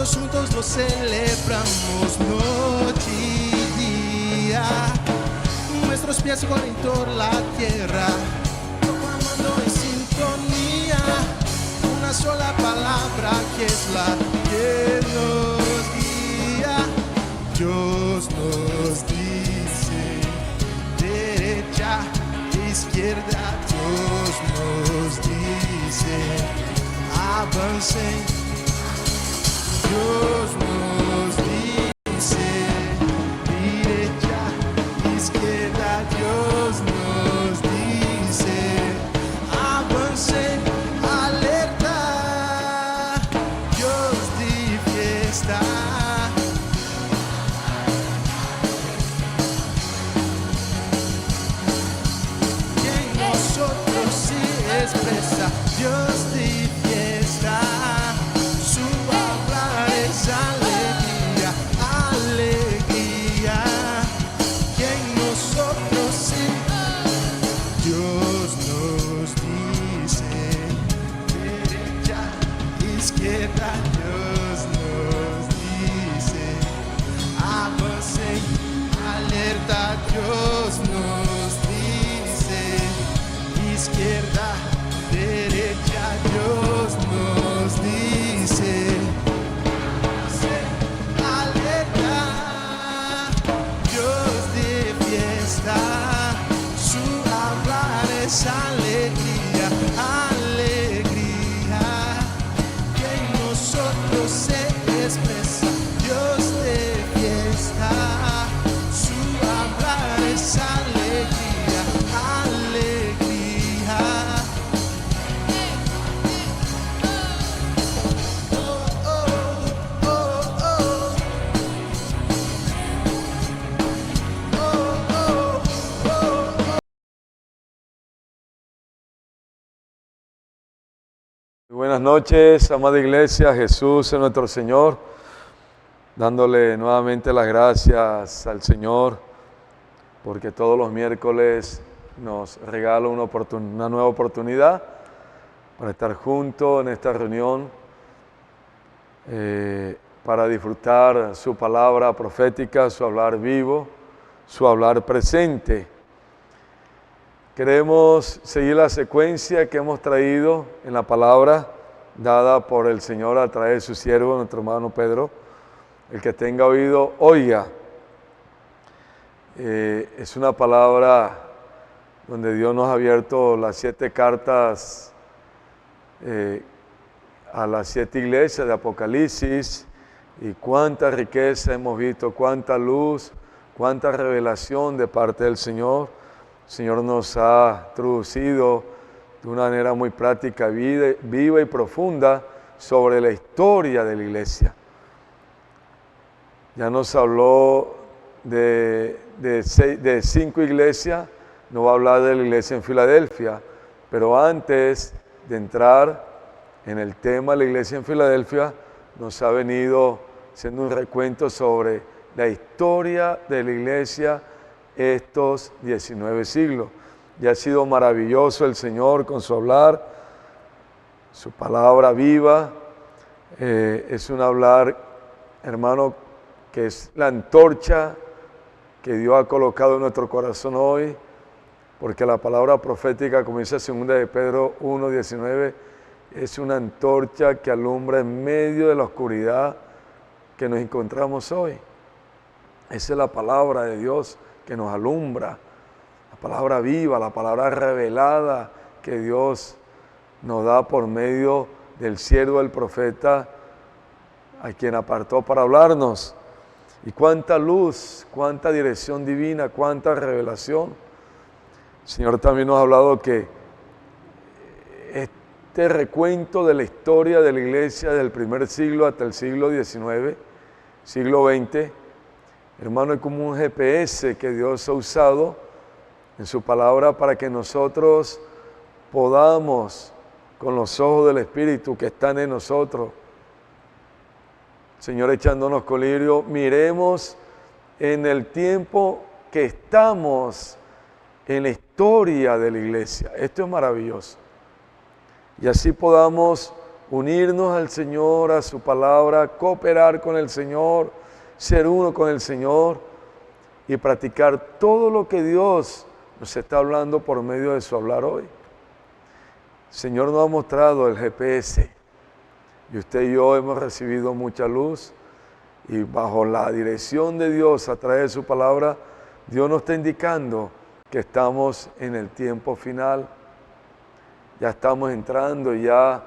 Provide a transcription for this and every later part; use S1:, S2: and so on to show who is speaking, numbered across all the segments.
S1: todos juntos lo celebramos noche y día. Nuestros pies corren por la tierra, proclamando en sintonía una sola palabra que es la que nos guía. Dios nos dice derecha, izquierda. Dios nos dice avancen. Dios nos dice derecha, izquierda. Dios nos dice avancen. Alerta, Dios de fiesta. Que en nosotros se expresa Dios de fiesta. Su hablar es alegría, alegría. Que en nosotros se Dios nos dice derecha, izquierda. Dios nos dice avancen. Alerta, Dios nos dice izquierda, derecha. Dios nos dice alerta, Dios de fiesta. Su hablar es alegría, alegría. Que en nosotros se expresa Dios de fiesta. Su hablar es alegría, alegría. Oh, oh, oh, oh. Oh, oh, oh.
S2: Buenas noches, amada iglesia. Jesús es nuestro Señor, dándole nuevamente las gracias al Señor, porque todos los miércoles nos regala una nueva oportunidad para estar juntos en esta reunión, para disfrutar su palabra profética, su hablar vivo, su hablar presente. Queremos seguir la secuencia que hemos traído en la palabra dada por el Señor a través de su siervo, nuestro hermano Pedro. El que tenga oído, oiga. Es una palabra donde Dios nos ha abierto las 7 cartas a las 7 iglesias de Apocalipsis, y cuánta riqueza hemos visto, cuánta luz, cuánta revelación de parte del Señor. El Señor nos ha introducido de una manera muy práctica, viva y profunda sobre la historia de la iglesia. Ya nos habló de 5 iglesias, no va a hablar de la iglesia en Filadelfia, pero antes de entrar en el tema de la iglesia en Filadelfia, nos ha venido haciendo un recuento sobre la historia de la iglesia estos 19 siglos. Y ha sido maravilloso el Señor con su hablar, su palabra viva. Es un hablar, hermano, que es la antorcha que Dios ha colocado en nuestro corazón hoy, porque la palabra profética, como dice 2 de Pedro 1:19, es una antorcha que alumbra en medio de la oscuridad que nos encontramos hoy. Esa es la palabra de Dios que nos alumbra, la palabra viva, la palabra revelada que Dios nos da por medio del siervo del profeta, a quien apartó para hablarnos. Y cuánta luz, cuánta dirección divina, cuánta revelación. El Señor también nos ha hablado que este recuento de la historia de la iglesia del primer siglo hasta el siglo XIX, siglo XX, hermano, es como un GPS que Dios ha usado en su palabra para que nosotros podamos, con los ojos del Espíritu que están en nosotros, Señor, echándonos colirio, miremos en el tiempo que estamos en la historia de la iglesia. Esto es maravilloso. Y así podamos unirnos al Señor, a su palabra, cooperar con el Señor, ser uno con el Señor y practicar todo lo que Dios nos está hablando por medio de su hablar hoy. El Señor nos ha mostrado el GPS y usted y yo hemos recibido mucha luz y bajo la dirección de Dios a través de su palabra, Dios nos está indicando que estamos en el tiempo final. Ya estamos entrando ya,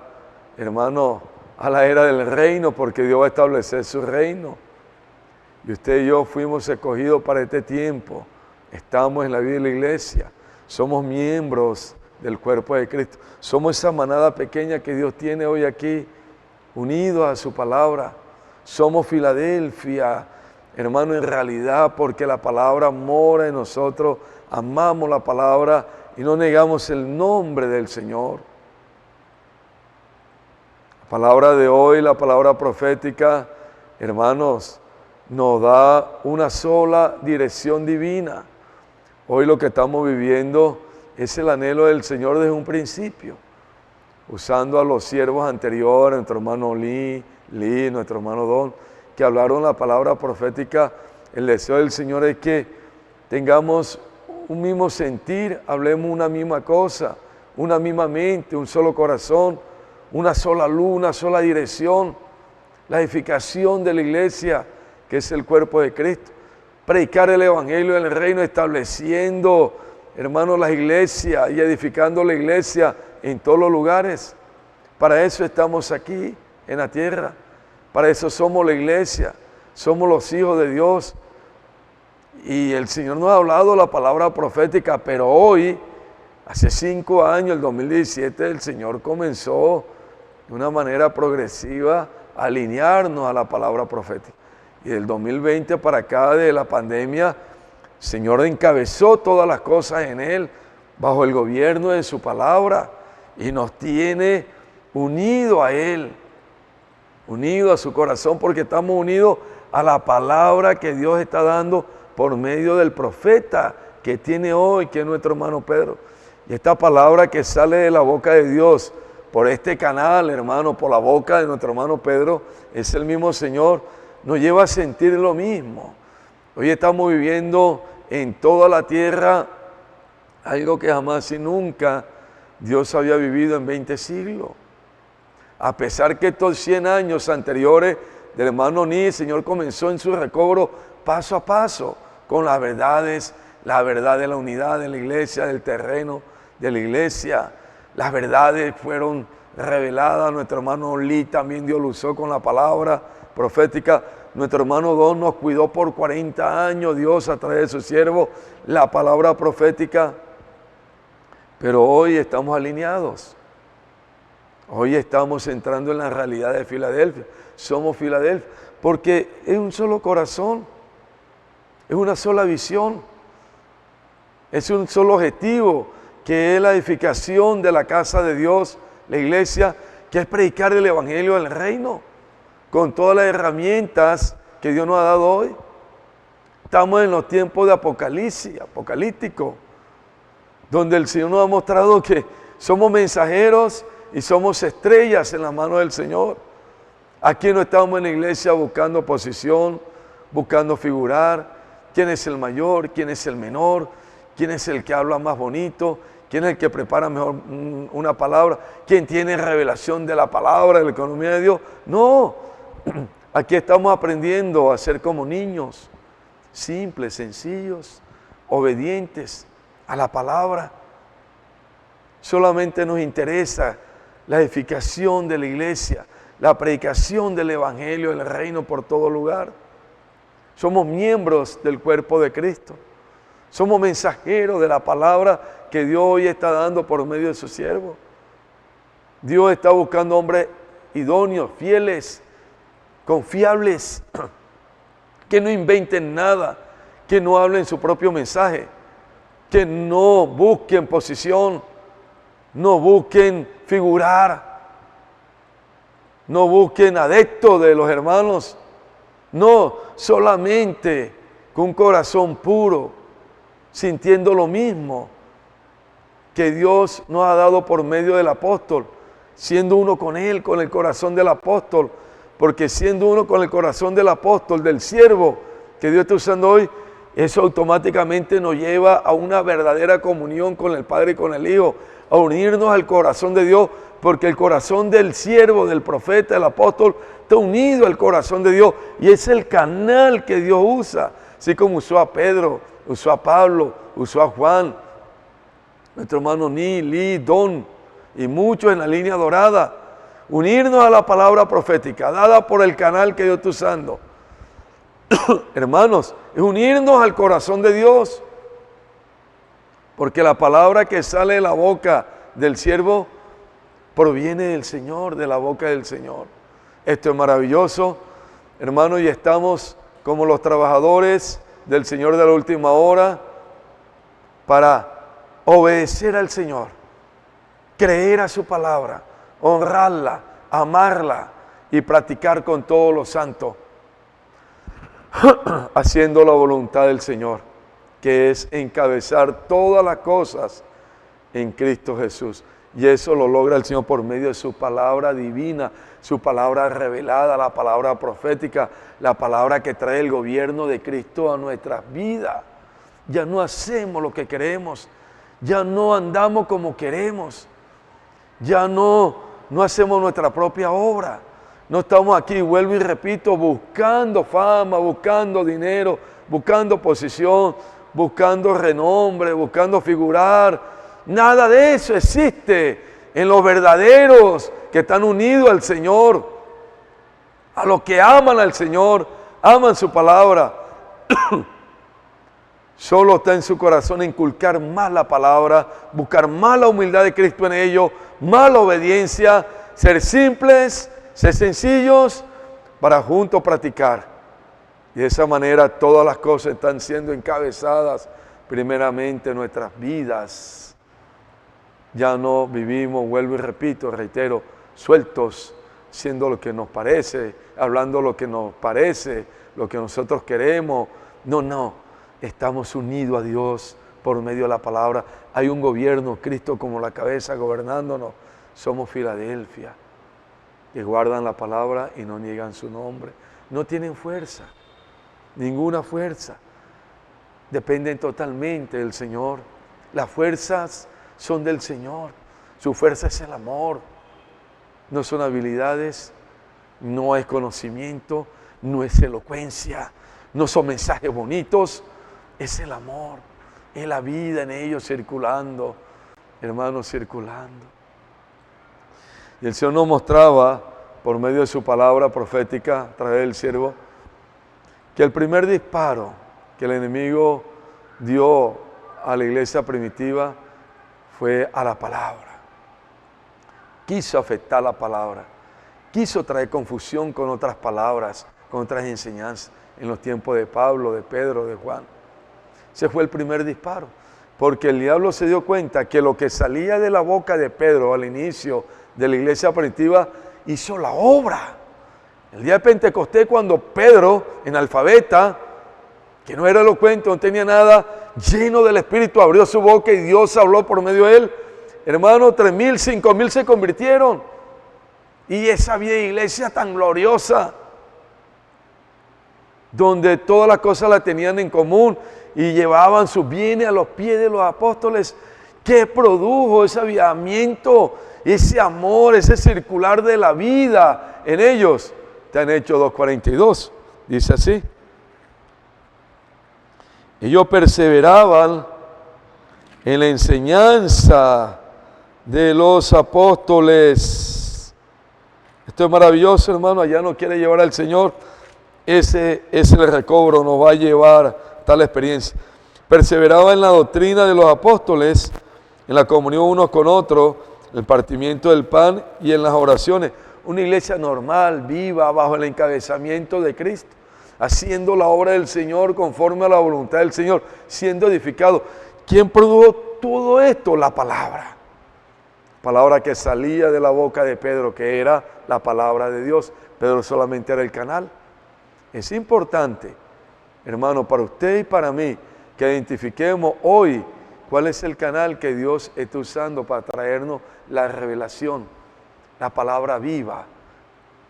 S2: hermano, a la era del reino, porque Dios va a establecer su reino. Y usted y yo fuimos escogidos para este tiempo. Estamos en la vida de la iglesia. Somos miembros del cuerpo de Cristo. Somos esa manada pequeña que Dios tiene hoy aquí, unidos a su palabra. Somos Filadelfia, hermano, en realidad, porque la palabra mora en nosotros. Amamos la palabra y no negamos el nombre del Señor. La palabra de hoy, la palabra profética, hermanos, nos da una sola dirección divina. Hoy lo que estamos viviendo es el anhelo del Señor desde un principio, usando a los siervos anteriores, nuestro hermano Lee, nuestro hermano Don, que hablaron la palabra profética. El deseo del Señor es que tengamos un mismo sentir, hablemos una misma cosa, una misma mente, un solo corazón, una sola luz, una sola dirección, la edificación de la iglesia, que es el cuerpo de Cristo. Predicar el evangelio del reino, estableciendo, hermanos, la iglesia y edificando la iglesia en todos los lugares. Para eso estamos aquí en la tierra. Para eso somos la iglesia, somos los hijos de Dios. Y el Señor nos ha hablado la palabra profética, pero hoy, hace 5 años, el 2017, el Señor comenzó de una manera progresiva a alinearnos a la palabra profética. Y del 2020 para acá, de la pandemia, el Señor encabezó todas las cosas en Él, bajo el gobierno de su palabra, y nos tiene unidos a Él, unidos a su corazón, porque estamos unidos a la palabra que Dios está dando por medio del profeta que tiene hoy, que es nuestro hermano Pedro. Y esta palabra que sale de la boca de Dios, por este canal, hermano, por la boca de nuestro hermano Pedro, es el mismo Señor, nos lleva a sentir lo mismo. Hoy estamos viviendo en toda la tierra algo que jamás y nunca Dios había vivido en 20 siglos. A pesar que estos 100 años anteriores del hermano Ní, el Señor comenzó en su recobro paso a paso, con las verdades, la verdad de la unidad de la iglesia, del terreno de la iglesia. Las verdades fueron reveladas. Nuestro hermano Lee también Dios lo usó con la palabra profética. Nuestro hermano Don nos cuidó por 40 años, Dios a través de su siervo, la palabra profética. Pero hoy estamos alineados. Hoy estamos entrando en la realidad de Filadelfia. Somos Filadelfia, porque es un solo corazón, es una sola visión, es un solo objetivo, que es la edificación de la casa de Dios, la iglesia, que es predicar el evangelio del reino, con todas las herramientas que Dios nos ha dado hoy. Estamos en los tiempos de apocalíptico, donde el Señor nos ha mostrado que somos mensajeros y somos estrellas en la mano del Señor. Aquí no estamos en la iglesia buscando posición, buscando figurar, quién es el mayor, quién es el menor, quién es el que habla más bonito, quién es el que prepara mejor una palabra, quién tiene revelación de la palabra, de la economía de Dios. No, aquí estamos aprendiendo a ser como niños, simples, sencillos, obedientes a la palabra. Solamente nos interesa la edificación de la iglesia, la predicación del evangelio del reino por todo lugar. Somos miembros del cuerpo de Cristo. Somos mensajeros de la palabra que Dios hoy está dando por medio de su siervo. Dios está buscando hombres idóneos, fieles, confiables, que no inventen nada, que no hablen su propio mensaje, que no busquen posición, no busquen figurar, no busquen adeptos de los hermanos, no, solamente con un corazón puro, sintiendo lo mismo que Dios nos ha dado por medio del apóstol, siendo uno con Él, con el corazón del apóstol, porque siendo uno con el corazón del apóstol, del siervo que Dios está usando hoy, eso automáticamente nos lleva a una verdadera comunión con el Padre y con el Hijo, a unirnos al corazón de Dios, porque el corazón del siervo, del profeta, del apóstol, está unido al corazón de Dios y es el canal que Dios usa, así como usó a Pedro, usó a Pablo, usó a Juan, nuestro hermano Ni, Li, Don y muchos en la línea dorada. Unirnos a la palabra profética dada por el canal que Dios está usando. Hermanos, es unirnos al corazón de Dios, porque la palabra que sale de la boca del siervo proviene del Señor, de la boca del Señor. Esto es maravilloso, hermanos, y estamos como los trabajadores del Señor de la última hora para obedecer al Señor, creer a su palabra, honrarla, amarla y practicar con todos los santos, haciendo la voluntad del Señor, que es encabezar todas las cosas en Cristo Jesús. Y eso lo logra el Señor por medio de su palabra divina, su palabra revelada, la palabra profética, la palabra que trae el gobierno de Cristo a nuestras vidas. Ya no hacemos lo que queremos, ya no andamos como queremos, ya no hacemos nuestra propia obra. No estamos aquí, vuelvo y repito, buscando fama, buscando dinero, buscando posición, buscando renombre, buscando figurar. Nada de eso existe en los verdaderos que están unidos al Señor, a los que aman al Señor, aman su palabra. Solo está en su corazón inculcar más la palabra, buscar más la humildad de Cristo en ellos, más la obediencia, ser simples, ser sencillos, para juntos practicar. Y de esa manera todas las cosas están siendo encabezadas primeramente en nuestras vidas. Ya no vivimos, vuelvo y repito, reitero, sueltos, siendo lo que nos parece, hablando lo que nos parece, lo que nosotros queremos. No, estamos unidos a Dios por medio de la palabra. Hay un gobierno, Cristo como la cabeza gobernándonos. Somos Filadelfia, que guardan la palabra y no niegan su nombre. No tienen fuerza, ninguna fuerza. Dependen totalmente del Señor. Las fuerzas son del Señor. Su fuerza es el amor. No son habilidades, no es conocimiento, no es elocuencia, no son mensajes bonitos, es el amor, es la vida en ellos circulando, hermanos, circulando. Y el Señor nos mostraba, por medio de su palabra profética, a través del siervo, que el primer disparo que el enemigo dio a la iglesia primitiva fue a la palabra. Quiso afectar la palabra, quiso traer confusión con otras palabras, con otras enseñanzas, en los tiempos de Pablo, de Pedro, de Juan. Ese fue el primer disparo, porque el diablo se dio cuenta que lo que salía de la boca de Pedro al inicio de la iglesia primitiva hizo la obra. El día de Pentecostés, cuando Pedro, analfabeta, que no era elocuente, no tenía nada, lleno del Espíritu, abrió su boca y Dios habló por medio de él. Hermano, 3,000, 5,000 se convirtieron. Y esa vieja iglesia tan gloriosa, donde todas las cosas la tenían en común y llevaban sus bienes a los pies de los apóstoles, que produjo ese avivamiento, ese amor, ese circular de la vida en ellos. Te han hecho 2:42, dice así. Ellos perseveraban en la enseñanza de los apóstoles. Esto es maravilloso, hermano. Allá nos quiere llevar al Señor. Ese es el recobro, nos va a llevar a tal experiencia. Perseveraba en la doctrina de los apóstoles, en la comunión unos con otros, el partimiento del pan y en las oraciones. Una iglesia normal, viva, bajo el encabezamiento de Cristo, haciendo la obra del Señor conforme a la voluntad del Señor, siendo edificado. ¿Quién produjo todo esto? La palabra. Palabra que salía de la boca de Pedro, que era la palabra de Dios. Pedro solamente era el canal. Es importante, hermano, para usted y para mí, que identifiquemos hoy cuál es el canal que Dios está usando para traernos la revelación, la palabra viva,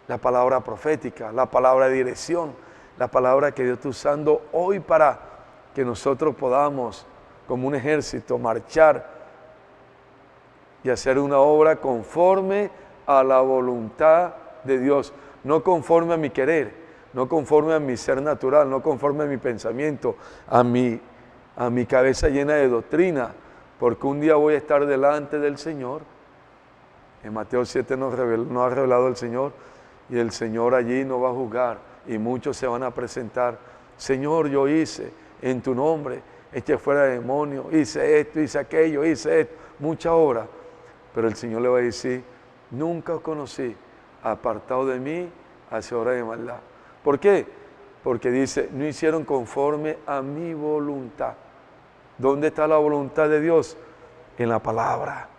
S2: la palabra profética, la palabra de dirección, la palabra que Dios está usando hoy para que nosotros podamos, como un ejército, marchar y hacer una obra conforme a la voluntad de Dios, no conforme a mi querer, no conforme a mi ser natural, no conforme a mi pensamiento, a mi cabeza llena de doctrina, porque un día voy a estar delante del Señor. En Mateo 7 nos ha revelado el Señor, y el Señor allí nos va a juzgar, y muchos se van a presentar: Señor, yo hice en tu nombre, eché fuera demonio, hice esto, hice aquello, hice esto, mucha obra. Pero el Señor le va a decir: nunca os conocí, apartado de mí, hacia obra de maldad. ¿Por qué? Porque dice: no hicieron conforme a mi voluntad. ¿Dónde está la voluntad de Dios? En la palabra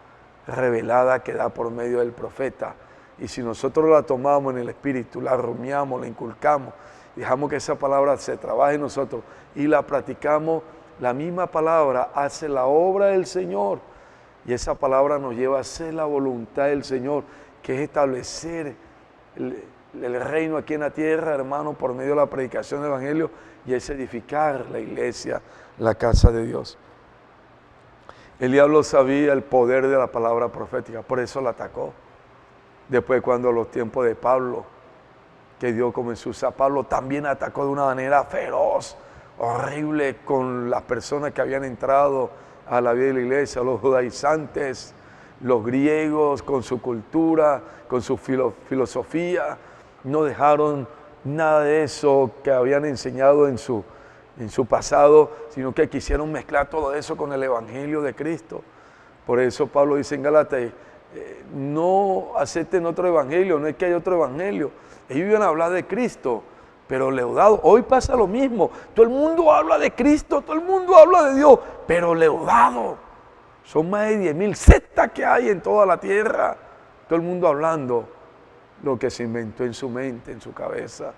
S2: revelada que da por medio del profeta. Y si nosotros la tomamos en el Espíritu, la rumiamos, la inculcamos, dejamos que esa palabra se trabaje en nosotros y la practicamos, la misma palabra hace la obra del Señor. Y esa palabra nos lleva a hacer la voluntad del Señor, que es establecer el reino aquí en la tierra, hermano, por medio de la predicación del Evangelio, y es edificar la iglesia, la casa de Dios. El diablo sabía el poder de la palabra profética, por eso la atacó. Después, cuando los tiempos de Pablo, que Dios comenzó a usar, Pablo también atacó de una manera feroz, horrible, con las personas que habían entrado a la vida de la iglesia, los judaizantes, los griegos, con su cultura, con su filosofía. No dejaron nada de eso que habían enseñado en su pasado, sino que quisieron mezclar todo eso con el Evangelio de Cristo. Por eso Pablo dice en Gálatas: no acepten otro evangelio, no es que hay otro evangelio. Ellos iban a hablar de Cristo, pero leudado. Hoy pasa lo mismo, todo el mundo habla de Cristo, todo el mundo habla de Dios, pero leudado. Son más de 10,000 sectas que hay en toda la tierra, todo el mundo hablando lo que se inventó en su mente, en su cabeza.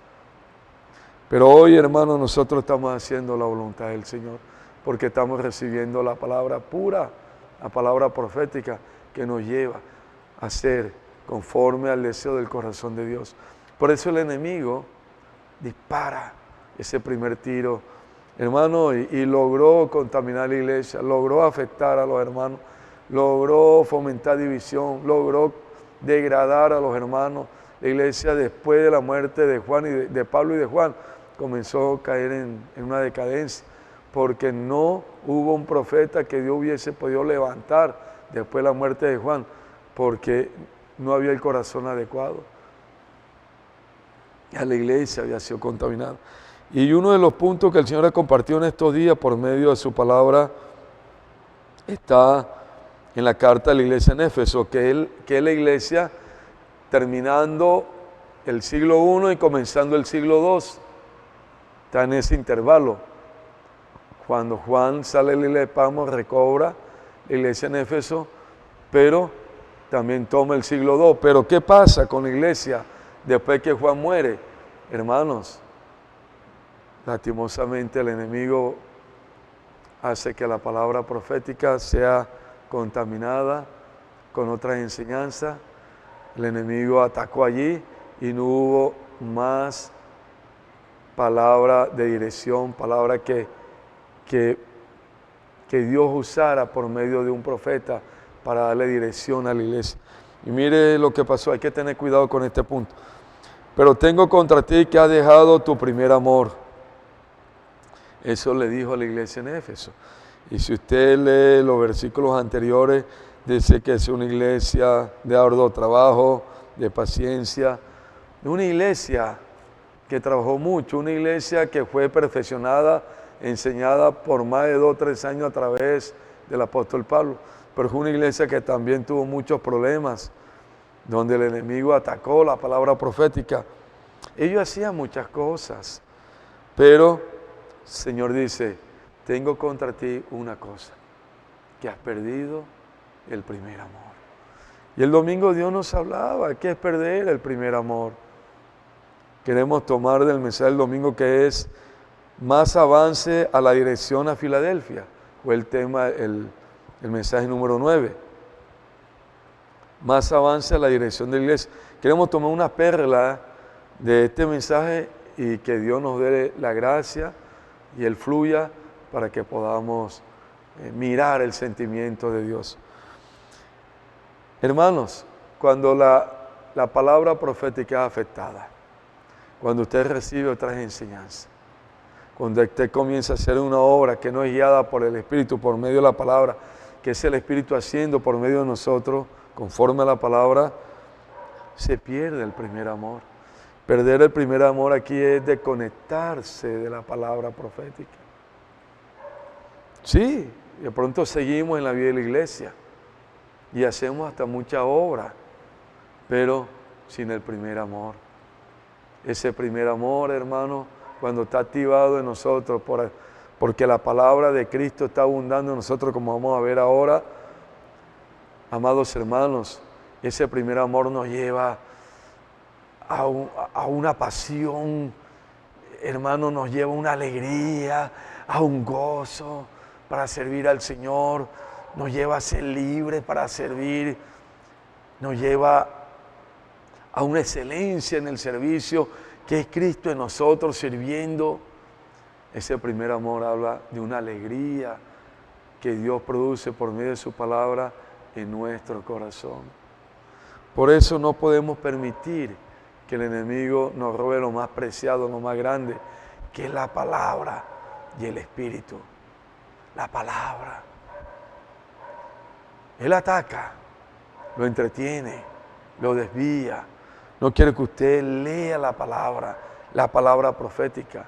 S2: Pero hoy, hermanos, nosotros estamos haciendo la voluntad del Señor, porque estamos recibiendo la palabra pura, la palabra profética, que nos lleva a ser conforme al deseo del corazón de Dios. Por eso el enemigo dispara ese primer tiro, hermano, y logró contaminar la iglesia, logró afectar a los hermanos, logró fomentar división, logró degradar a los hermanos. La iglesia, después de la muerte de Juan y de Pablo y de Juan, comenzó a caer en una decadencia, porque no hubo un profeta que Dios hubiese podido levantar después de la muerte de Juan, porque no había el corazón adecuado. Ya la iglesia había sido contaminada. Y uno de los puntos que el Señor ha compartido en estos días por medio de su palabra está en la carta de la iglesia en Éfeso, que es la iglesia terminando el siglo I y comenzando el siglo II. Está en ese intervalo. Cuando Juan sale de la isla de Patmos, recobra la iglesia en Éfeso, pero también toma el siglo II. Pero ¿qué pasa con la iglesia después que Juan muere? Hermanos, lastimosamente el enemigo hace que la palabra profética sea contaminada con otras enseñanzas. El enemigo atacó allí y no hubo más palabra de dirección, palabra que Dios usara por medio de un profeta para darle dirección a la iglesia. Y mire lo que pasó, hay que tener cuidado con este punto. Pero tengo contra ti que has dejado tu primer amor. Eso le dijo a la iglesia en Éfeso. Y si usted lee los versículos anteriores, dice que es una iglesia de arduo trabajo, de paciencia, una iglesia que trabajó mucho, una iglesia que fue perfeccionada, enseñada por más de 2 o 3 años a través del apóstol Pablo, pero fue una iglesia que también tuvo muchos problemas, donde el enemigo atacó la palabra profética. Ellos hacían muchas cosas, pero el Señor dice: tengo contra ti una cosa, que has perdido el primer amor. Y el domingo Dios nos hablaba, ¿qué es perder el primer amor? Queremos tomar del mensaje del domingo, que es más avance a la dirección a Filadelfia. Fue el tema, el mensaje número 9. más avance la dirección de la iglesia. Queremos tomar una perla de este mensaje y que Dios nos dé la gracia y Él fluya para que podamos mirar el sentimiento de Dios. Hermanos, cuando la palabra profética es afectada, cuando usted recibe otras enseñanzas, cuando usted comienza a hacer una obra que no es guiada por el Espíritu, por medio de la palabra, que es el Espíritu haciendo por medio de nosotros, conforme a la palabra, se pierde el primer amor. Perder el primer amor aquí es desconectarse de la palabra profética. Sí, de pronto seguimos en la vida de la iglesia y hacemos hasta mucha obra, pero sin el primer amor. Ese primer amor, hermano, cuando está activado en nosotros, porque la palabra de Cristo está abundando en nosotros, como vamos a ver ahora, amados hermanos, ese primer amor nos lleva a una pasión, hermano, nos lleva a una alegría, a un gozo para servir al Señor, nos lleva a ser libres para servir, nos lleva a una excelencia en el servicio que es Cristo en nosotros sirviendo. Ese primer amor habla de una alegría que Dios produce por medio de su palabra en nuestro corazón. Por eso no podemos permitir que el enemigo nos robe lo más preciado, lo más grande, que es la palabra y el Espíritu. La palabra. Él ataca, lo entretiene, lo desvía. No quiere que usted lea la palabra profética.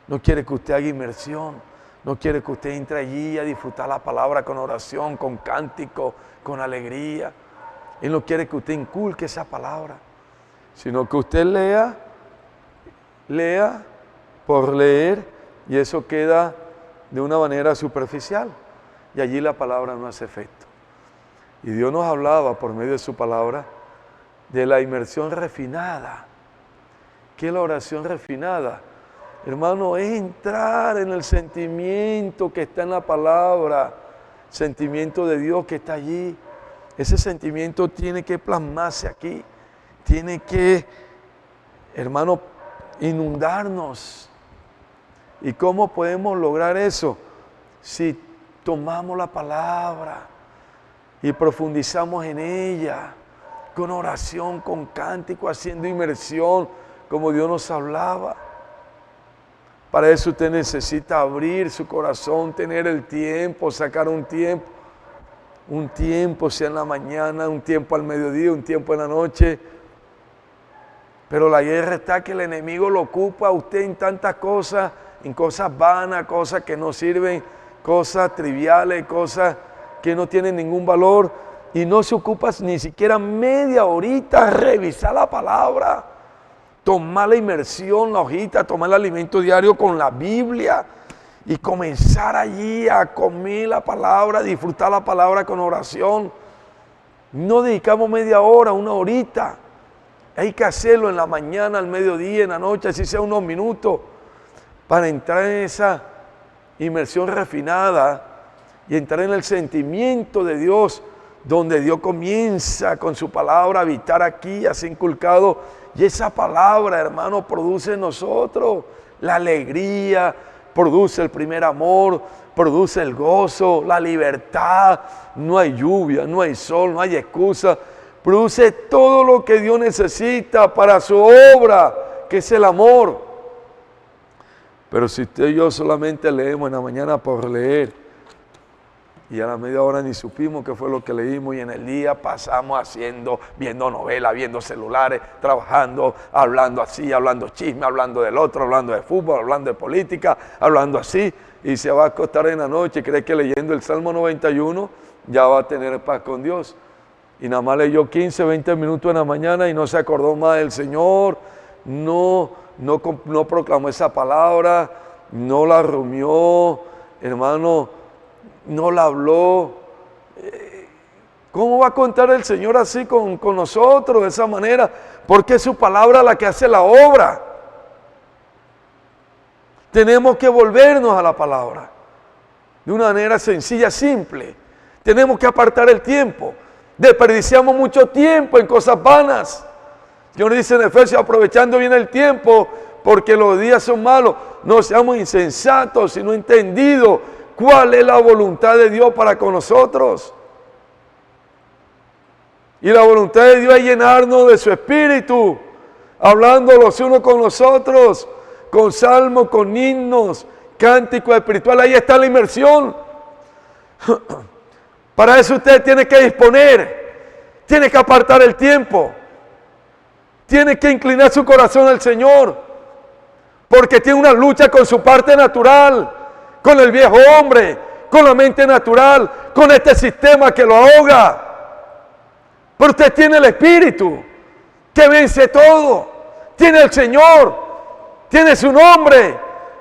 S2: No quiere que usted haga inmersión. No quiere que usted entre allí a disfrutar la palabra con oración, con cántico, con alegría. Él no quiere que usted inculque esa palabra, sino que usted lea por leer, y eso queda de una manera superficial. Y allí la palabra no hace efecto. Y Dios nos hablaba por medio de su palabra de la inmersión refinada. ¿Qué es la oración refinada? Hermano, es entrar en el sentimiento que está en la palabra, sentimiento de Dios que está allí. Ese sentimiento tiene que plasmarse aquí, tiene que, hermano, inundarnos. ¿Y cómo podemos lograr eso? Si tomamos la palabra y profundizamos en ella, con oración, con cántico, haciendo inmersión, como Dios nos hablaba. Para eso usted necesita abrir su corazón, tener el tiempo, sacar un tiempo, sea en la mañana, un tiempo al mediodía, un tiempo en la noche. Pero la guerra está que el enemigo lo ocupa a usted en tantas cosas, en cosas vanas, cosas que no sirven, cosas triviales, cosas que no tienen ningún valor, y no se ocupa ni siquiera media horita a revisar la palabra, tomar la inmersión, la hojita, tomar el alimento diario con la Biblia y comenzar allí a comer la palabra, disfrutar la palabra con oración. No dedicamos media hora, una horita. Hay que hacerlo en la mañana, al mediodía, en la noche, así sea unos minutos, para entrar en esa inmersión refinada y entrar en el sentimiento de Dios, donde Dios comienza con su palabra a habitar aquí, a ser inculcado, y esa palabra, hermano, produce en nosotros la alegría, produce el primer amor, produce el gozo, la libertad. No hay lluvia, no hay sol, no hay excusa. Produce todo lo que Dios necesita para su obra, que es el amor. Pero si usted y yo solamente leemos en la mañana por leer, y a la media hora ni supimos qué fue lo que leímos, y en el día pasamos viendo novelas, viendo celulares, trabajando, hablando así, hablando chisme, hablando del otro, hablando de fútbol, hablando de política, hablando así, y se va a acostar en la noche, cree que leyendo el Salmo 91 ya va a tener paz con Dios. Y nada más leyó 15, 20 minutos en la mañana y no se acordó más del Señor, no proclamó esa palabra, no la rumió, hermano, no la habló. ¿Cómo va a contar el Señor así con nosotros, de esa manera? Porque es su palabra la que hace la obra. Tenemos que volvernos a la palabra de una manera sencilla, simple. Tenemos que apartar el tiempo. Desperdiciamos mucho tiempo en cosas vanas. Dios dice en Efesios, aprovechando bien el tiempo, porque los días son malos. No seamos insensatos, sino entendidos cuál es la voluntad de Dios para con nosotros. Y la voluntad de Dios es llenarnos de su Espíritu, hablando los unos con los otros, con salmos, con himnos, cánticos espirituales. Ahí está la inmersión. Para eso usted tiene que disponer, tiene que apartar el tiempo, tiene que inclinar su corazón al Señor, porque tiene una lucha con su parte natural, con el viejo hombre, con la mente natural, con este sistema que lo ahoga. Pero usted tiene el Espíritu que vence todo, tiene el Señor, tiene su nombre,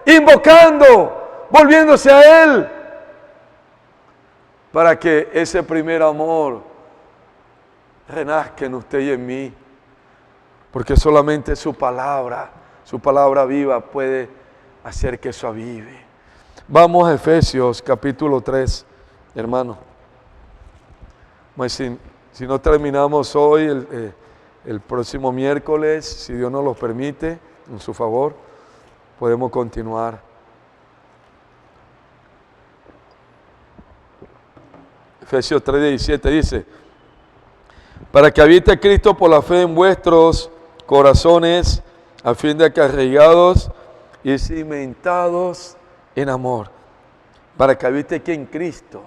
S2: invocando, volviéndose a Él, para que ese primer amor renazca en usted y en mí, porque solamente su palabra viva puede hacer que eso avive. Vamos a Efesios capítulo 3, hermano. Si no terminamos hoy, el próximo miércoles, si Dios nos lo permite, en su favor, podemos continuar. Efesios 3:17 dice, para que habite Cristo por la fe en vuestros corazones, a fin de que arraigados y cimentados en amor. Para que habite aquí en Cristo.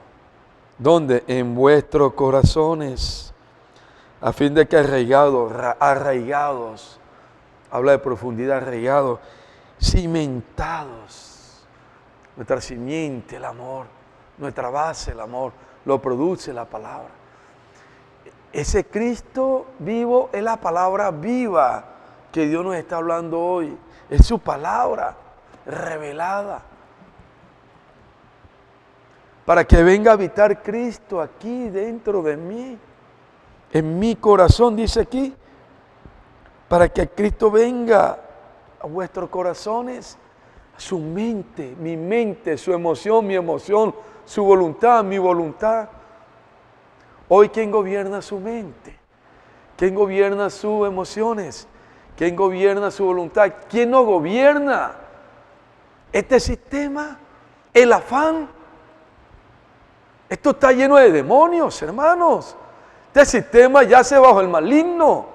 S2: ¿Dónde? En vuestros corazones. A fin de que arraigados. Habla de profundidad, arraigados. Cimentados. Nuestra simiente, el amor. Nuestra base, el amor. Lo produce la palabra. Ese Cristo vivo es la palabra viva que Dios nos está hablando hoy. Es su palabra revelada. Para que venga a habitar Cristo aquí dentro de mí. En mi corazón, dice aquí. Para que Cristo venga a vuestros corazones. A su mente, mi mente, su emoción, mi emoción, su voluntad, mi voluntad. Hoy, ¿quién gobierna su mente? ¿Quién gobierna sus emociones? ¿Quién gobierna su voluntad? ¿Quién no gobierna este sistema? El afán. Esto está lleno de demonios, hermanos. Este sistema yace bajo el maligno.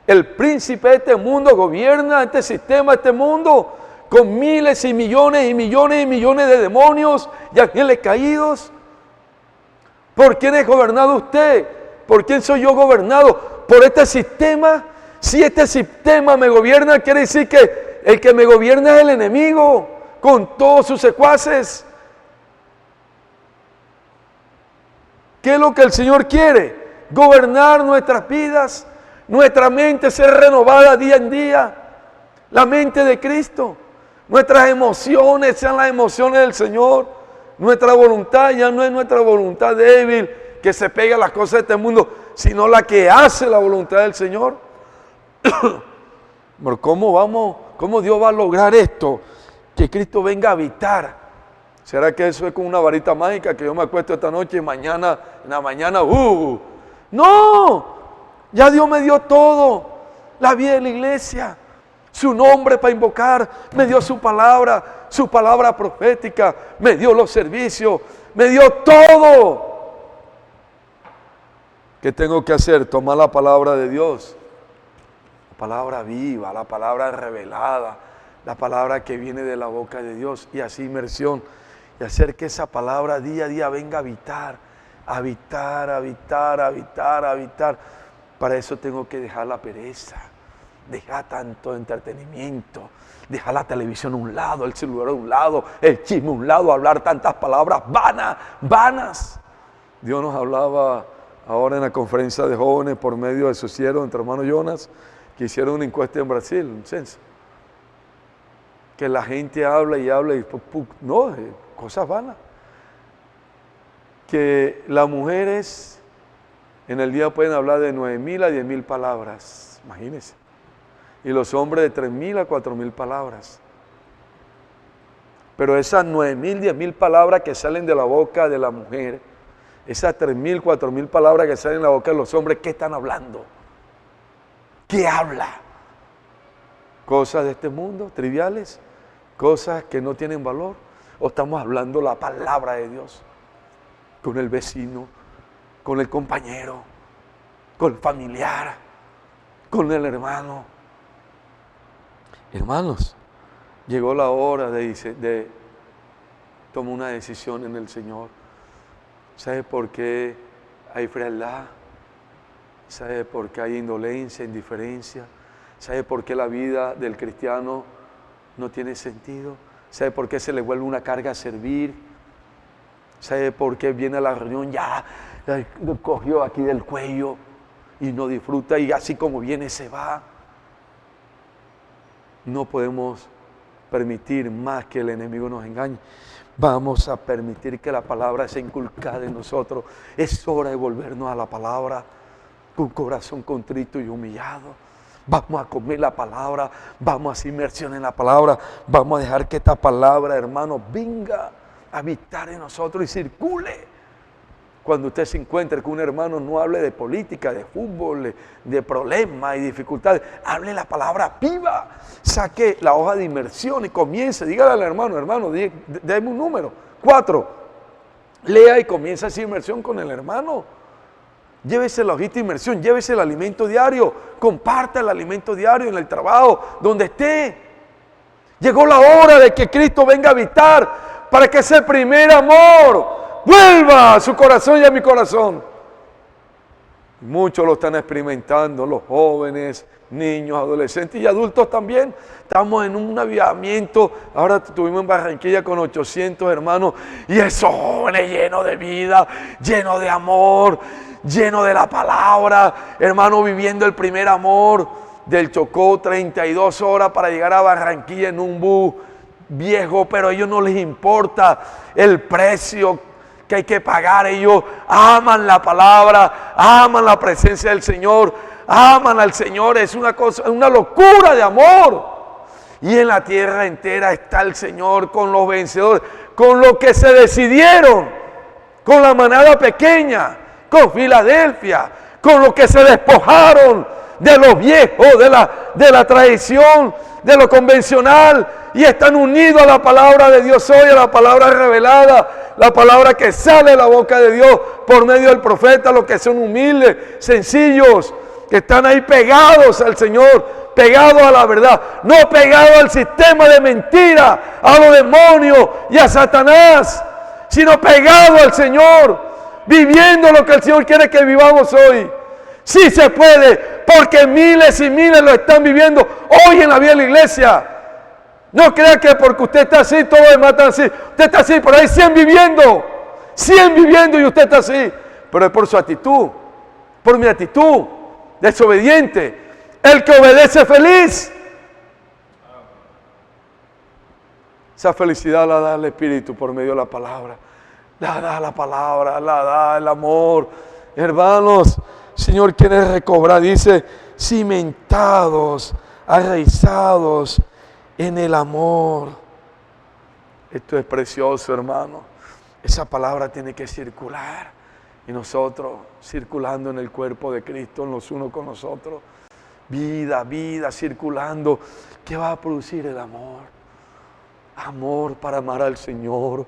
S2: El príncipe de este mundo gobierna este sistema, este mundo, con miles y millones y millones y millones de demonios y ángeles caídos. ¿Por quién es gobernado usted? ¿Por quién soy yo gobernado? ¿Por este sistema? Si este sistema me gobierna, quiere decir que el que me gobierna es el enemigo, con todos sus secuaces. ¿Qué es lo que el Señor quiere? Gobernar nuestras vidas, nuestra mente ser renovada día en día, la mente de Cristo, nuestras emociones sean las emociones del Señor, nuestra voluntad ya no es nuestra voluntad débil que se pega a las cosas de este mundo, sino la que hace la voluntad del Señor. Pero ¿cómo Dios va a lograr esto? Que Cristo venga a habitar. ¿Será que eso es con una varita mágica que yo me acuesto esta noche y mañana, en la mañana, No, ya Dios me dio todo. La vida de la iglesia, su nombre para invocar, me dio su palabra profética, me dio los servicios, me dio todo. ¿Qué tengo que hacer? Tomar la palabra de Dios. La palabra viva, la palabra revelada, la palabra que viene de la boca de Dios, y así inmersión. Y hacer que esa palabra día a día venga a habitar. Para eso tengo que dejar la pereza, dejar tanto entretenimiento, dejar la televisión a un lado, el celular a un lado, el chisme a un lado, hablar tantas palabras vanas. Dios nos hablaba ahora en la conferencia de jóvenes por medio de su siervo, entre hermano Jonas, que hicieron una encuesta en Brasil, un censo. Que la gente habla y no, cosas vanas. Que las mujeres en el día pueden hablar de 9,000 a 10,000 palabras, imagínense. Y los hombres de 3,000 a 4,000 palabras. Pero esas 9,000, 10,000 palabras que salen de la boca de la mujer, Esas 3.000, 4.000 palabras que salen en la boca de los hombres, ¿qué están hablando? ¿Qué habla? ¿Cosas de este mundo, triviales? ¿Cosas que no tienen valor? ¿O estamos hablando la palabra de Dios? Con el vecino, con el compañero, con el familiar, con el hermano. Hermanos, llegó la hora de tomar una decisión en el Señor. ¿Sabe por qué hay frialdad? ¿Sabe por qué hay indolencia, indiferencia? ¿Sabe por qué la vida del cristiano no tiene sentido? ¿Sabe por qué se le vuelve una carga a servir? ¿Sabe por qué viene a la reunión ya lo cogió aquí del cuello y no disfruta y así como viene se va? No podemos permitir más que el enemigo nos engañe. Vamos a permitir que la palabra sea inculcada en nosotros. Es hora de volvernos a la palabra con corazón contrito y humillado. Vamos a comer la palabra, vamos a hacer inmersión en la palabra, vamos a dejar que esta palabra, hermano, venga a habitar en nosotros y circule. Cuando usted se encuentre con un hermano, no hable de política, de fútbol, de problemas y dificultades. Hable la palabra viva. Saque la hoja de inmersión y comience. Dígale al hermano, déme un número. 4. Lea y comienza a hacer inmersión con el hermano. Llévese la hojita de inmersión, llévese el alimento diario. Comparta el alimento diario en el trabajo, donde esté. Llegó la hora de que Cristo venga a habitar para que ese primer amor vuelva a su corazón y a mi corazón. Muchos lo están experimentando, los jóvenes, niños, adolescentes y adultos también. Estamos en un avivamiento. Ahora estuvimos en Barranquilla con 800 hermanos y esos jóvenes llenos de vida, llenos de amor, llenos de la palabra, hermano, viviendo el primer amor. Del Chocó 32 horas para llegar a Barranquilla en un bus viejo, pero a ellos no les importa el precio que hay que pagar. Ellos aman la palabra, aman la presencia del Señor, aman al Señor. Es una cosa, una locura de amor. Y en la tierra entera está el Señor con los vencedores, con los que se decidieron, con la manada pequeña, con Filadelfia, con los que se despojaron de lo viejo, de la tradición, de lo convencional, y están unidos a la palabra de Dios hoy, a la palabra revelada, la palabra que sale de la boca de Dios por medio del profeta, los que son humildes, sencillos, que están ahí pegados al Señor, pegados a la verdad, no pegados al sistema de mentira, a los demonios y a Satanás, sino pegados al Señor, viviendo lo que el Señor quiere que vivamos hoy. Sí se puede, porque miles y miles lo están viviendo hoy en la vida de la iglesia. No crea que porque usted está así, todos los demás están así. Usted está así, pero hay 100 viviendo y usted está así. Pero es por su actitud, por mi actitud, desobediente. El que obedece es feliz. Esa felicidad la da el Espíritu por medio de la palabra. La da la palabra, la da el amor. Hermanos, Señor quiere recobrar, dice, cimentados, arraizados en el amor. Esto es precioso, hermano. Esa palabra tiene que circular. Y nosotros circulando en el cuerpo de Cristo, los unos con los otros. Vida, vida circulando. ¿Qué va a producir el amor? Amor para amar al Señor,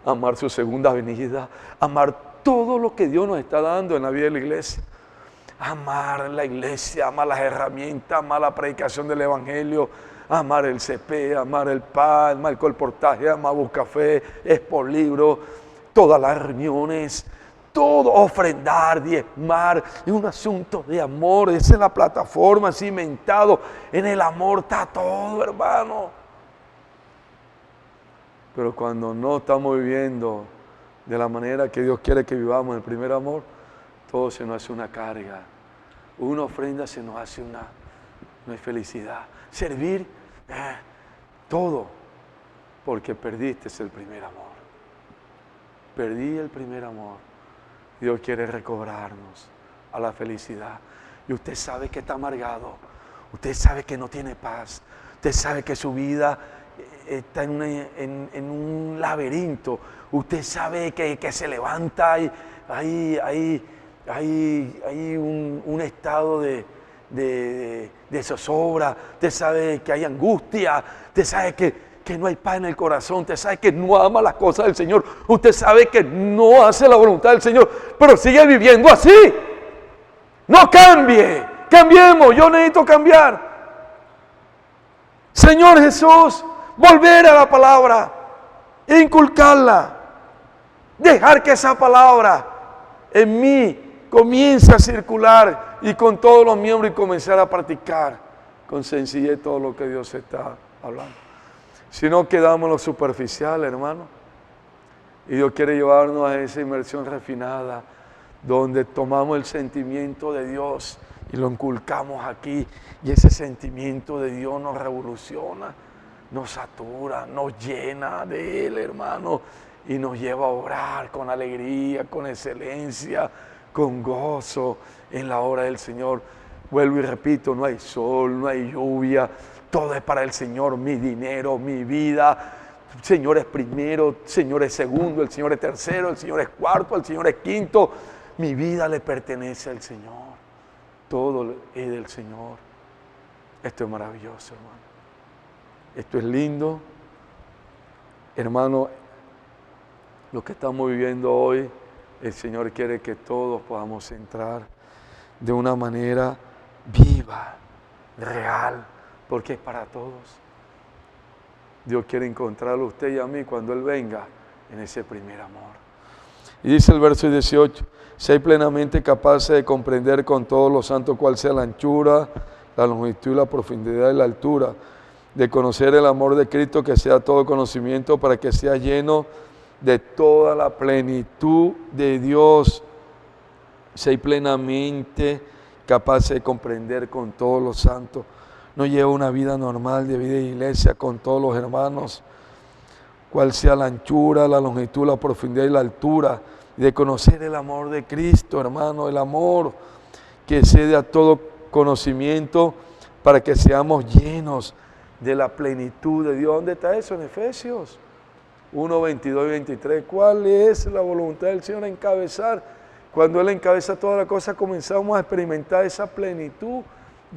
S2: amar su segunda venida, amar todo lo que Dios nos está dando en la vida de la iglesia. Amar la iglesia, amar las herramientas, amar la predicación del evangelio, amar el CP, amar el PAN, amar el colportaje, amar Buscafé, Expolibro, todas las reuniones, todo, ofrendar, diezmar, es un asunto de amor. Esa es la plataforma, cimentado en el amor está todo, hermano. Pero cuando no estamos viviendo de la manera que Dios quiere que vivamos el primer amor, todo se nos hace una carga. Una ofrenda se nos hace una felicidad. Servir, todo, porque perdiste el primer amor. Perdí el primer amor. Dios quiere recobrarnos a la felicidad. Y usted sabe que está amargado. Usted sabe que no tiene paz. Usted sabe que su vida está en un laberinto. Usted sabe que se levanta hay un estado de zozobra, usted sabe que hay angustia, usted sabe que no hay paz en el corazón, usted sabe que no ama las cosas del Señor, usted sabe que no hace la voluntad del Señor, pero sigue viviendo así. No cambie, cambiemos, yo necesito cambiar. Señor Jesús, volver a la palabra, inculcarla, dejar que esa palabra en mí comience a circular y con todos los miembros y comenzar a practicar con sencillez todo lo que Dios está hablando. Si no quedamos en lo superficial, hermano, y Dios quiere llevarnos a esa inmersión refinada, donde tomamos el sentimiento de Dios y lo inculcamos aquí, y ese sentimiento de Dios nos revoluciona, nos satura, nos llena de Él, hermano, y nos lleva a orar con alegría, con excelencia, con gozo en la obra del Señor. Vuelvo y repito, no hay sol, no hay lluvia, todo es para el Señor, mi dinero, mi vida. El Señor es primero, el Señor es segundo, el Señor es tercero, el Señor es cuarto, el Señor es quinto. Mi vida le pertenece al Señor. Todo es del Señor. Esto es maravilloso, hermano. Esto es lindo. Hermano, lo que estamos viviendo hoy, el Señor quiere que todos podamos entrar de una manera viva, real, porque es para todos. Dios quiere encontrarlo a usted y a mí cuando Él venga en ese primer amor. Y dice el verso 18, sé plenamente capaces de comprender con todos los santos cuál sea la anchura, la longitud, la profundidad y la altura, de conocer el amor de Cristo, que sea todo conocimiento, para que sea lleno de toda la plenitud de Dios. Sé plenamente capaces de comprender con todos los santos. No lleva una vida normal de vida de iglesia con todos los hermanos, cuál sea la anchura, la longitud, la profundidad y la altura, de conocer el amor de Cristo, hermano, el amor que excede a todo conocimiento, para que seamos llenos de la plenitud de Dios. ¿Dónde está eso? En Efesios 1, 22 y 23. ¿Cuál es la voluntad del Señor? Encabezar. Cuando Él encabeza toda la cosa, comenzamos a experimentar esa plenitud.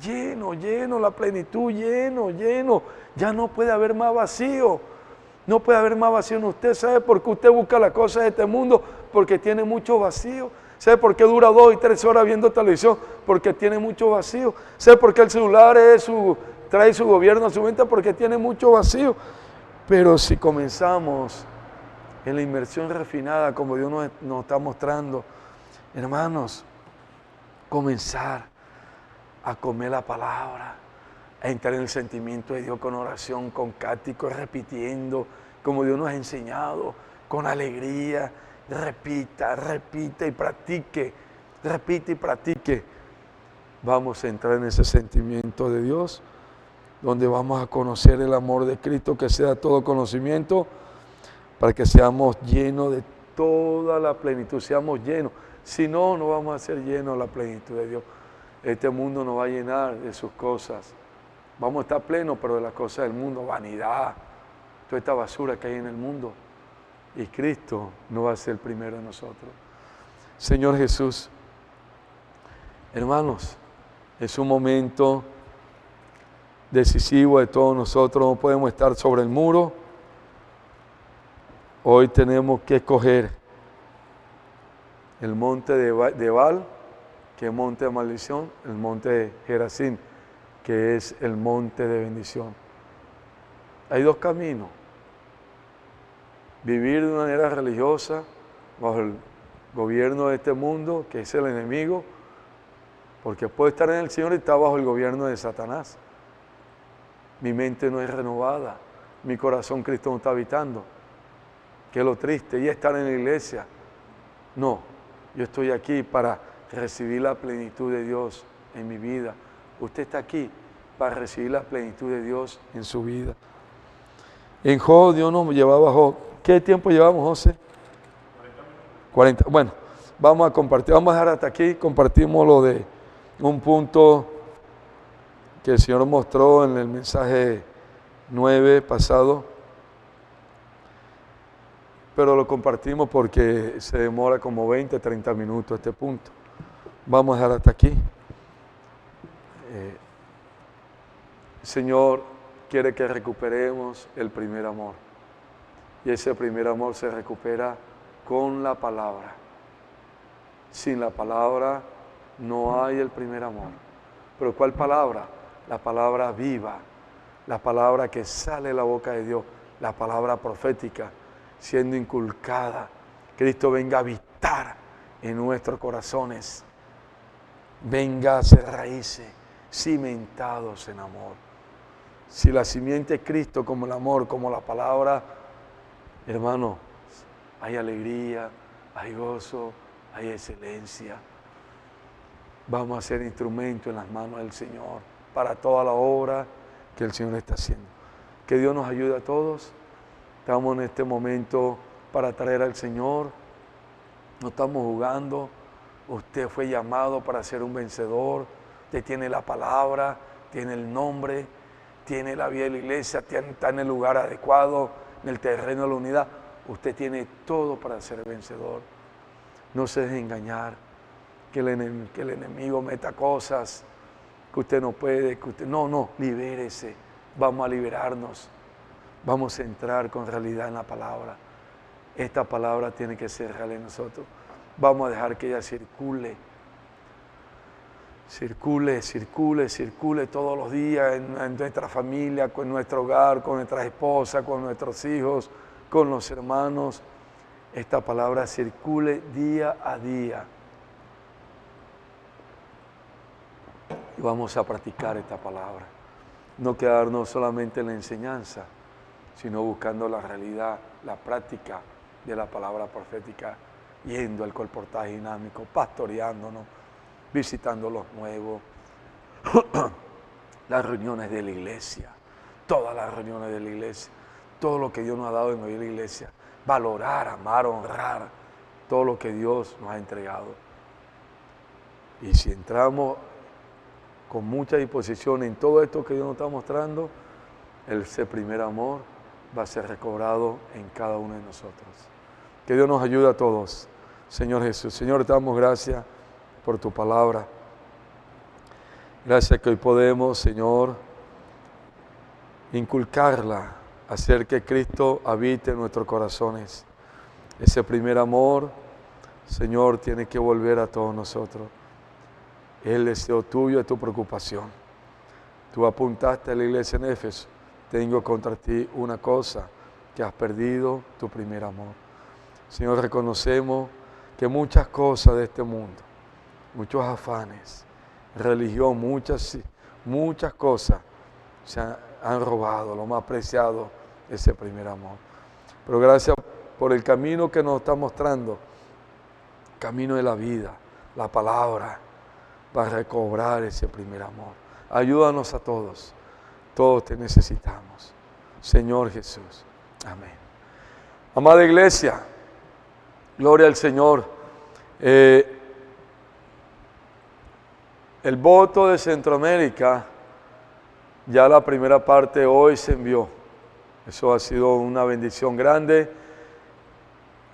S2: Lleno, lleno, la plenitud, lleno, lleno. Ya no puede haber más vacío. No puede haber más vacío en usted. ¿Sabe por qué usted busca las cosas de este mundo? Porque tiene mucho vacío. ¿Sabe por qué dura 2 y 3 horas viendo televisión? Porque tiene mucho vacío. ¿Sabe por qué el celular trae su gobierno a su mente? Porque tiene mucho vacío. Pero si comenzamos en la inmersión refinada, como Dios nos está mostrando, hermanos, comenzar a comer la palabra, a entrar en el sentimiento de Dios con oración, con cántico, repitiendo, como Dios nos ha enseñado, con alegría, repita y practique, repite y practique. Vamos a entrar en ese sentimiento de Dios, donde vamos a conocer el amor de Cristo, que sea todo conocimiento, para que seamos llenos de toda la plenitud, seamos llenos. Si no, no vamos a ser llenos de la plenitud de Dios. Este mundo nos va a llenar de sus cosas. Vamos a estar plenos, pero de las cosas del mundo, vanidad, toda esta basura que hay en el mundo. Y Cristo no va a ser el primero de nosotros. Señor Jesús, hermanos, es un momento decisivo de todos nosotros. No podemos estar sobre el muro. Hoy tenemos que escoger el monte de Baal, que es monte de maldición, el monte de Gerazim, que es el monte de bendición. Hay dos caminos: vivir de una manera religiosa bajo el gobierno de este mundo, que es el enemigo, porque puede estar en el Señor y está bajo el gobierno de Satanás. Mi mente no es renovada, mi corazón Cristo no está habitando. Que es lo triste, y estar en la iglesia. No, yo estoy aquí para recibir la plenitud de Dios en mi vida. Usted está aquí para recibir la plenitud de Dios en su vida. En Job, Dios nos llevaba a Job. ¿Qué tiempo llevamos, José? 40. Bueno, vamos a compartir, vamos a dejar hasta aquí. Compartimos lo de un punto que el Señor mostró en el mensaje 9 pasado. pero lo compartimos porque se demora como 20, 30 minutos este punto. Vamos a dejar hasta aquí. El Señor quiere que recuperemos el primer amor. Y ese primer amor se recupera con la palabra. Sin la palabra no hay el primer amor. ¿Pero cuál palabra? La palabra viva, la palabra que sale de la boca de Dios, la palabra profética, siendo inculcada. Cristo venga a habitar en nuestros corazones. Venga a hacer raíces, cimentados en amor. Si la simiente es Cristo, como el amor, como la palabra, hermano, hay alegría, hay gozo, hay excelencia. Vamos a ser instrumento en las manos del Señor para toda la obra que el Señor está haciendo. Que Dios nos ayude a todos. Estamos en este momento para traer al Señor. No estamos jugando. Usted fue llamado para ser un vencedor. Usted tiene la palabra, tiene el nombre, tiene la vida de la iglesia, está en el lugar adecuado, en el terreno de la unidad. Usted tiene todo para ser vencedor. No se deje engañar, que el enemigo meta cosas que usted no puede, que usted... No, libérese. Vamos a liberarnos. Vamos a entrar con realidad en la palabra. Esta palabra tiene que ser real en nosotros. Vamos a dejar que ella circule todos los días en nuestra familia, con nuestro hogar, con nuestras esposas, con nuestros hijos, con los hermanos. Esta palabra circule día a día. Y vamos a practicar esta palabra. No quedarnos solamente en la enseñanza, sino buscando la realidad, la práctica de la palabra profética, yendo al colportaje dinámico, pastoreándonos, visitando los nuevos, las reuniones de la iglesia, todas las reuniones de la iglesia, todo lo que Dios nos ha dado en la iglesia, valorar, amar, honrar todo lo que Dios nos ha entregado. Y si entramos con mucha disposición en todo esto que Dios nos está mostrando, ese primer amor va a ser recobrado en cada uno de nosotros. Que Dios nos ayude a todos. Señor Jesús, Señor, te damos gracias por tu palabra. Gracias que hoy podemos, Señor, inculcarla, hacer que Cristo habite en nuestros corazones. Ese primer amor, Señor, tiene que volver a todos nosotros. El deseo tuyo es tu preocupación. Tú apuntaste a la iglesia en Éfeso: tengo contra ti una cosa, que has perdido tu primer amor. Señor, reconocemos que muchas cosas de este mundo, muchos afanes, religión, muchas cosas se han robado, lo más preciado, ese primer amor. Pero gracias por el camino que nos está mostrando, camino de la vida, la palabra, para recobrar ese primer amor. Ayúdanos a todos, todos te necesitamos. Señor Jesús, amén. Amada iglesia, gloria al Señor. El voto de Centroamérica, ya la primera parte hoy se envió. Eso ha sido una bendición grande.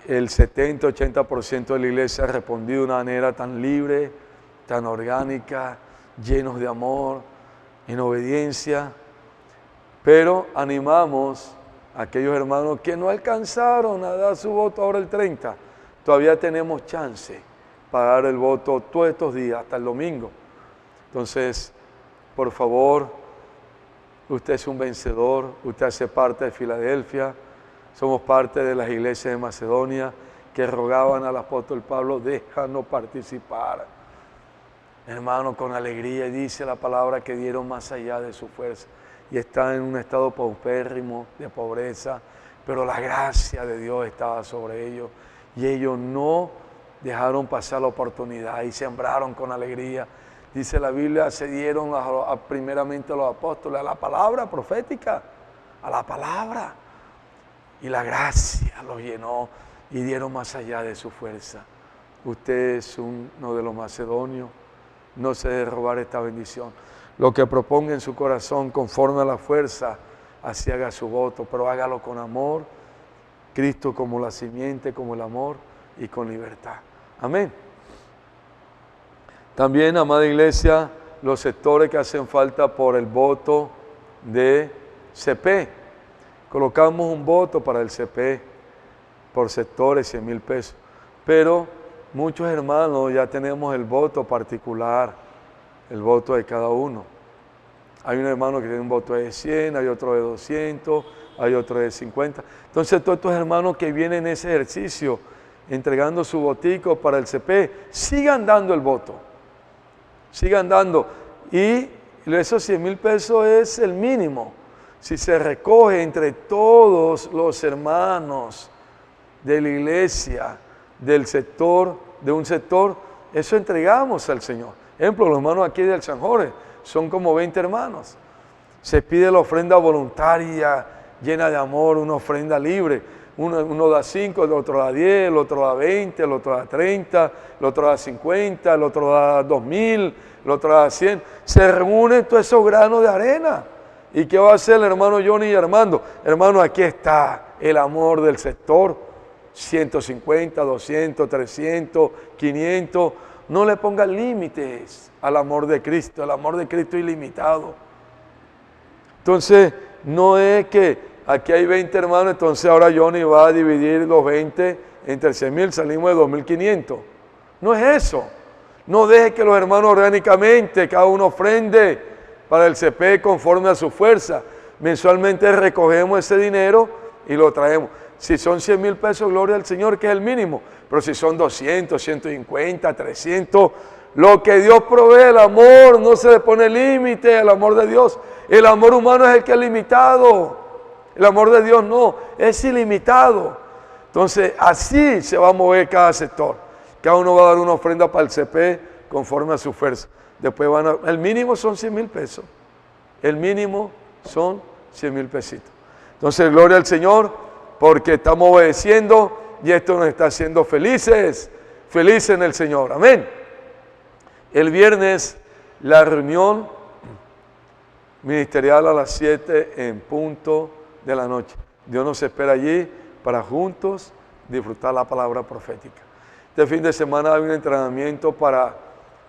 S2: El 70-80% de la iglesia ha respondido de una manera tan libre, tan orgánica, llenos de amor, en obediencia. Pero animamos a aquellos hermanos que no alcanzaron a dar su voto ahora el 30. Todavía tenemos chance para dar el voto todos estos días, hasta el domingo. Entonces, por favor, usted es un vencedor, usted hace parte de Filadelfia, somos parte de las iglesias de Macedonia que rogaban al apóstol Pablo: déjanos participar. Hermano, con alegría, dice la palabra que dieron más allá de su fuerza y están en un estado paupérrimo, de pobreza, pero la gracia de Dios estaba sobre ellos y ellos no dejaron pasar la oportunidad y sembraron con alegría. Dice la Biblia, se dieron primeramente a los apóstoles a la palabra profética, a la palabra, y la gracia los llenó y dieron más allá de su fuerza. Usted es uno de los macedonios, no se debe robar esta bendición. Lo que proponga en su corazón conforme a la fuerza, así haga su voto, pero hágalo con amor Cristo como la simiente, como el amor y con libertad. Amén. También, amada iglesia, los sectores que hacen falta por el voto de CP. Colocamos un voto para el CP por sectores, 100,000 pesos. Pero muchos hermanos ya tenemos el voto particular, el voto de cada uno. Hay un hermano que tiene un voto de 100, hay otro de 200, hay otro de 50. Entonces todos estos hermanos que vienen en ese ejercicio, entregando su votico para el CP, sigan dando el voto. Sigan dando. Y esos 100,000 pesos es el mínimo. Si se recoge entre todos los hermanos de la iglesia, del sector, de un sector, eso entregamos al Señor. Ejemplo, los hermanos aquí del San Jorge, son como 20 hermanos. Se pide la ofrenda voluntaria, llena de amor, una ofrenda libre. Uno da 5, el otro da 10, el otro da 20, el otro da 30, el otro da 50, el otro da 2,000, el otro da 100. Se reúnen todos esos granos de arena. ¿Y qué va a hacer el hermano Johnny y Armando? Hermano, aquí está el amor del sector. 150, 200, 300, 500. No le pongan límites al amor de Cristo. El amor de Cristo es ilimitado. Entonces, no es que aquí hay 20 hermanos, entonces ahora Johnny va a dividir los 20 entre 100,000, salimos de 2,500. No es eso. No deje que los hermanos orgánicamente, cada uno ofrende para el CP conforme a su fuerza. Mensualmente recogemos ese dinero y lo traemos. Si son 100,000 pesos, gloria al Señor, que es el mínimo. Pero si son 200, 150, 300, lo que Dios provee, el amor, no se le pone límite al amor de Dios. El amor humano es el que es limitado. El amor de Dios no, es ilimitado. Entonces, así se va a mover cada sector. Cada uno va a dar una ofrenda para el CP conforme a su fuerza. Después el mínimo son 100,000 pesos. El mínimo son 100,000 pesitos. Entonces, gloria al Señor, porque estamos obedeciendo y esto nos está haciendo felices, felices en el Señor. Amén. El viernes, la reunión ministerial a las 7 en punto de la noche. Dios nos espera allí para juntos disfrutar la palabra profética. Este fin de semana hay un entrenamiento para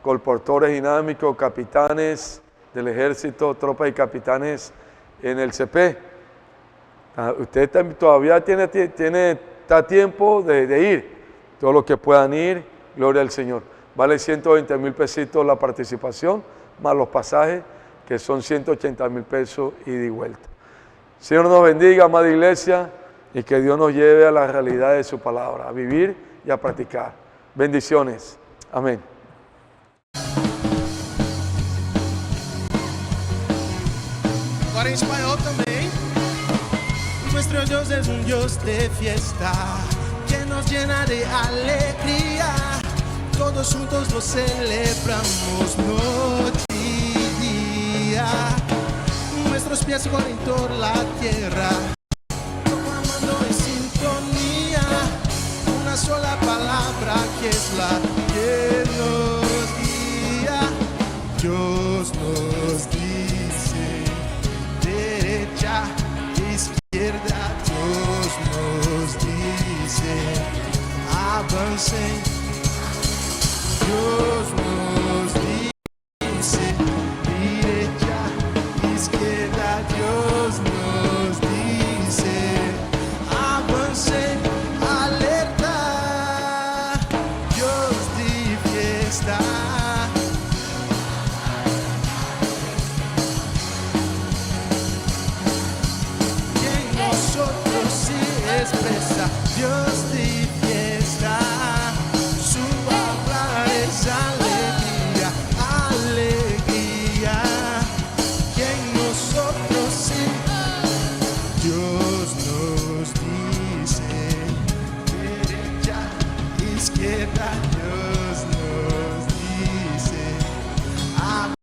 S2: colportores dinámicos, capitanes del ejército, tropas y capitanes en el CP. Usted todavía está a tiempo de ir. Todos los que puedan ir, gloria al Señor. Vale 120,000 pesitos la participación, más los pasajes, que son 180,000 pesos ida y vuelta. Señor nos bendiga, amada iglesia, y que Dios nos lleve a la realidad de su palabra, a vivir y a practicar. Bendiciones. Amén.
S1: Agora em espanhol também. Nuestro Dios es un Dios de fiesta que nos llena de alegría. Todos juntos lo celebramos noche y día. Nuestros pies corren por la tierra, proclamando en sintonía una sola palabra que es la que nos guía. Dios nos dice derecha, izquierda. Dios nos dice avancen. Dios nos dice derecha, izquierda. Dios nos dice avancen, alerta. Dios de fiesta. Y en nosotros se expresa Dios de fiesta. Su hablar es alegría, alegría. Y en nosotros sí, Dios nos dice derecha, izquierda.